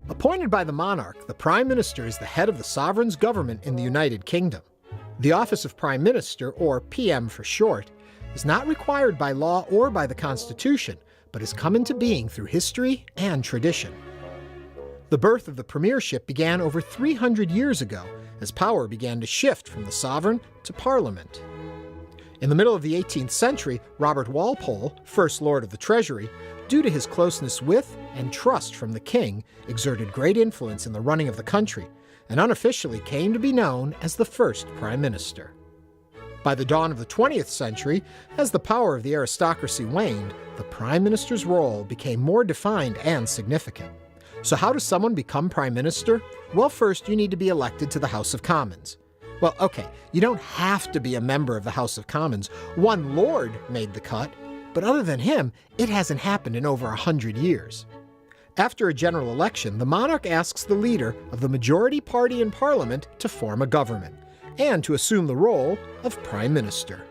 Appointed by the monarch, the Prime Minister is the head of the sovereign's government in the United Kingdom. The office of Prime Minister, or PM for short, is not required by law or by the Constitution, but has come into being through history and tradition. The birth of the premiership began over 300 years ago, as power began to shift from the sovereign to Parliament. In the middle of the 18th century, Robert Walpole, First Lord of the Treasury, due to his closeness with and trust from the king, exerted great influence in the running of the country, and unofficially came to be known as the first Prime Minister. By the dawn of the 20th century, as the power of the aristocracy waned, the Prime Minister's role became more defined and significant. So how does someone become Prime Minister? Well, first you need to be elected to the House of Commons. Well, okay, you don't have to be a member of the House of Commons. One Lord made the cut, but other than him, it hasn't happened in over 100 years. After a general election, the monarch asks the leader of the majority party in Parliament to form a government, and to assume the role of Prime Minister.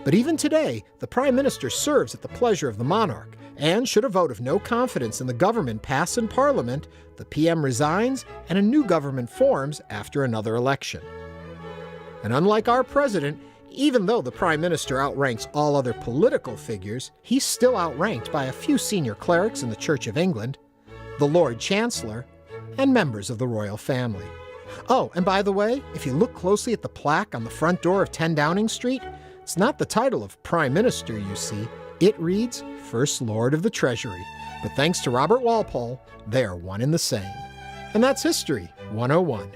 But even today, the Prime Minister serves at the pleasure of the monarch, and should a vote of no confidence in the government pass in Parliament, the PM resigns and a new government forms after another election. And unlike our president, even though the Prime Minister outranks all other political figures, he's still outranked by a few senior clerics in the Church of England, the Lord Chancellor, and members of the royal family. Oh, and by the way, if you look closely at the plaque on the front door of 10 Downing Street, it's not the title of Prime Minister you see. It reads First Lord of the Treasury. But thanks to Robert Walpole, they are one and the same. And that's History 101.